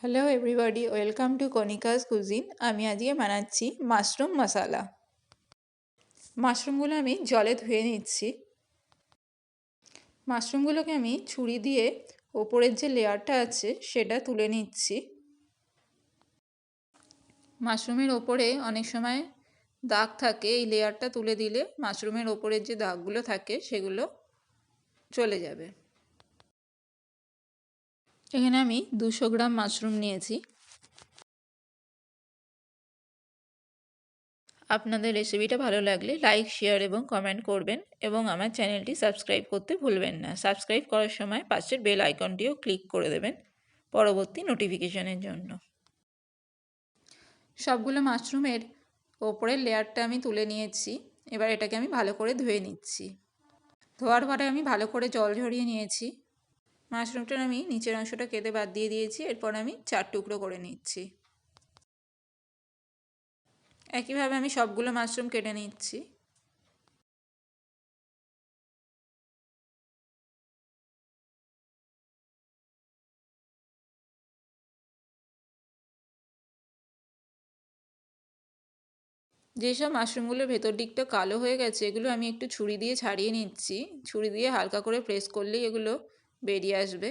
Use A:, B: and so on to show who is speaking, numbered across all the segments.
A: Hello everybody, welcome to Konika's cuisine. আমি আজকে বানাচ্ছি মাশরুম মশালা। মাশরুমগুলো আমি জলে ধুয়ে নিচ্ছি। মাশরুমগুলোকে আমি ছুরি দিয়ে ওপরের যে লেয়ারটা আছে সেটা তুলে নিচ্ছি। মাশরুমের ওপরে অনেক সময় দাগ থাকে, এই লেয়ারটা তুলে দিলে মাশরুমের ওপরের যে দাগগুলো থাকে সেগুলো চলে যাবে। এখানে আমি 200 গ্রাম মাশরুম নিয়েছি। আপনাদের রেসিপিটা ভালো লাগলে লাইক, শেয়ার এবং কমেন্ট করবেন এবং আমার চ্যানেলটি সাবস্ক্রাইব করতে ভুলবেন না। সাবস্ক্রাইব করার সময় পাশের বেল আইকনটিও ক্লিক করে দেবেন পরবর্তী নোটিফিকেশনের জন্য। সবগুলো মাশরুমের ওপরের লেয়ারটা আমি তুলে নিয়েছি। এবার এটাকে আমি ভালো করে ধুয়ে নিচ্ছি। ধোয়ার পরে আমি ভালো করে জল ঝরিয়ে নিয়েছি। মাশরুমটার আমি নিচের অংশটা কেটে বাদ দিয়ে দিয়েছি। এরপর আমি 4 টুকরো করে নিচ্ছি। একইভাবে আমি সবগুলো মাশরুম কেটে নিচ্ছি। যেসব মাশরুমগুলোর ভেতর দিকটা কালো হয়ে গেছে এগুলো আমি একটু ছুরি দিয়ে ছাড়িয়ে নিচ্ছি। ছুরি দিয়ে হালকা করে প্রেস করলেই এগুলো বেরিয়ে আসবে।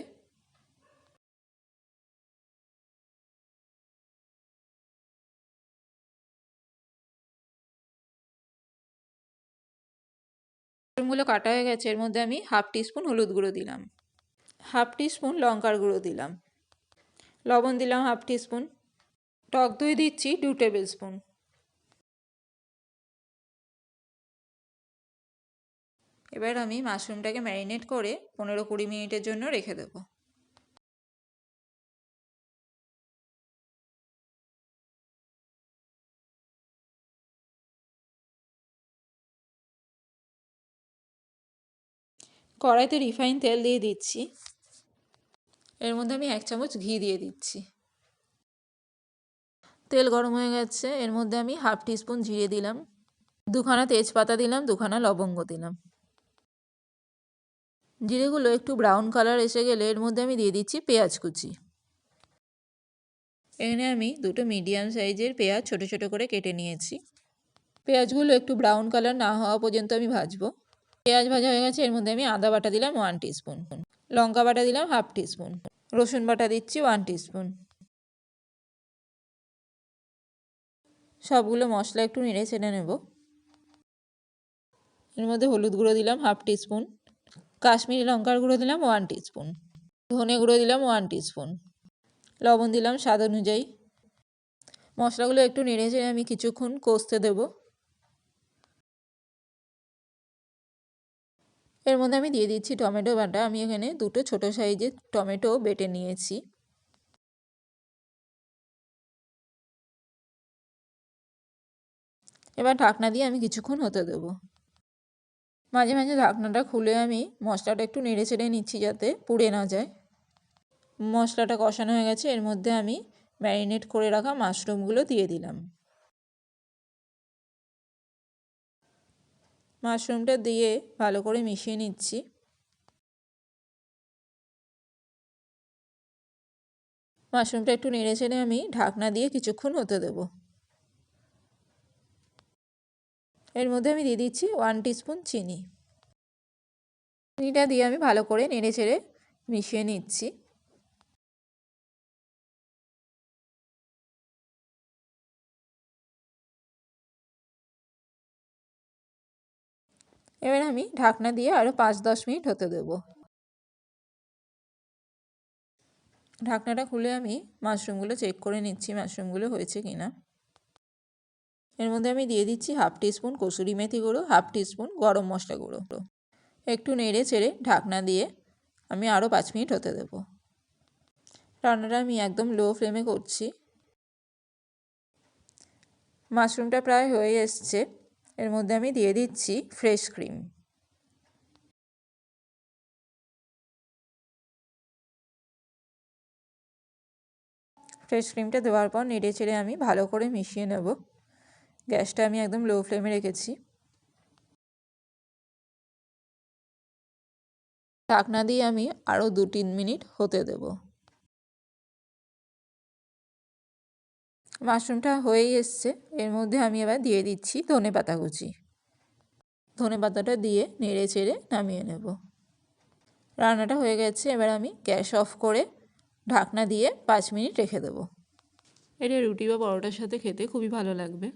A: মাশরুমগুলো কাটা হয়ে গেছে, এর মধ্যে আমি 1/2 টিস্পুন হলুদ গুঁড়ো দিলাম, 1/2 টিস্পুন লঙ্কার গুঁড়ো দিলাম, লবণ দিলাম 1/2 টিস্পুন, টক দই দিচ্ছি 2 টেবিল স্পুন। এবার আমি মাশরুমটাকে ম্যারিনেট করে 15-20 মিনিটের জন্য রেখে দেবো। কড়াইতে রিফাইন তেল দিয়ে দিচ্ছি। এর মধ্যে আমি 1 চামচ ঘি দিয়ে দিচ্ছি। তেল গরম হয়ে গেছে, এর মধ্যে আমি 1/2 টিস্পুন জিরে দিলাম, 2খানা তেজপাতা দিলাম, 2খানা লবঙ্গ দিলাম। জিরেগুলো একটু ব্রাউন কালার এসে গেলে এর মধ্যে আমি দিয়ে দিচ্ছি পেঁয়াজ কুচি। এখানে আমি 2টো মিডিয়াম সাইজের পেঁয়াজ ছোট ছোট করে কেটে নিয়েছি। পেঁয়াজগুলো একটু ব্রাউন কালার না হওয়া পর্যন্ত আমি ভাজবো। পেঁয়াজ ভাজা হয়ে গেছে, এর মধ্যে আমি আদা বাটা দিলাম 1 টিস্পুন, লঙ্কা বাটা দিলাম 1/2 টিস্পুন, রসুন বাটা দিচ্ছি 1 টিস্পুন। সবগুলো মশলা একটু নেড়ে চেড়ে নেব। এর মধ্যে হলুদ গুঁড়ো দিলাম 1/2 টিস্পুন, কাশ্মীরি লঙ্কার গুঁড়ো দিলাম 1 টিস্পুন, ধনে গুঁড়ো দিলাম 1 টিস্পুন, লবণ দিলাম স্বাদ অনুযায়ী। মশলাগুলো একটু নেড়ে চেড়ে আমি কিছুক্ষণ কষতে দেব। এর মধ্যে আমি দিয়ে দিচ্ছি টমেটো বাটা। আমি এখানে 2টো ছোটো সাইজের টমেটো বেটে নিয়েছি। এবার ঢাকনা দিয়ে আমি কিছুক্ষণ হতে দেবো। মাঝে মাঝে ঢাকনাটা খুলে আমি মশলাটা একটু নেড়ে চেড়ে নিচ্ছি যাতে পুড়ে না যায়। মশলাটা কষানো হয়ে গেছে, এর মধ্যে আমি ম্যারিনেট করে রাখা মাশরুমগুলো দিয়ে দিলাম। মাশরুমটা দিয়ে ভালো করে মিশিয়ে নিচ্ছি। মাশরুমটা একটু নেড়ে চেড়ে আমি ঢাকনা দিয়ে কিছুক্ষণ হতে দেবো। এর মধ্যে আমি দিয়ে দিচ্ছি 1 টিস্পুন চিনি। চিনিটা দিয়ে আমি ভালো করে নেড়ে চেড়ে মিশিয়ে নিচ্ছি। এবার আমি ঢাকনা দিয়ে আরও 5-10 মিনিট হতে দেবো। ঢাকনাটা খুলে আমি মাশরুমগুলো চেক করে নিচ্ছি মাশরুমগুলো হয়েছে কিনা। এর মধ্যে আমি দিয়ে দিচ্ছি 1/2 টিস্পুন কসুরি মেথি গুঁড়ো, 1/2 টিস্পুন গরম মশলা গুঁড়ো। একটু নেড়ে চেড়ে ঢাকনা দিয়ে আমি আরও 5 মিনিট হতে দেবো। রান্নাটা আমি একদম লো ফ্লেমে করছি। মাশরুমটা প্রায় হয়ে এসছে, এর মধ্যে আমি দিয়ে দিচ্ছি ফ্রেশ ক্রিম। ফ্রেশ ক্রিমটা দেওয়ার পর নেড়ে চেড়ে আমি ভালো করে মিশিয়ে নেব। গ্যাসটা আমি একদম লো ফ্লেমে রেখেছি। ঢাকনা দিয়ে আমি আরও 2-3 মিনিট হতে দেব। মাশরুমটা হয়েই এসছে। এর মধ্যে আমি এবার দিয়ে দিচ্ছি ধনেপাতা কুচি। ধনেপাতাটা দিয়ে নেড়ে চেড়ে নামিয়ে নেব। রান্নাটা হয়ে গেছে। এবার আমি গ্যাস অফ করে ঢাকনা দিয়ে 5 মিনিট রেখে দেবো। এটা রুটি বা পরোটার সাথে খেতে খুবই ভালো লাগবে।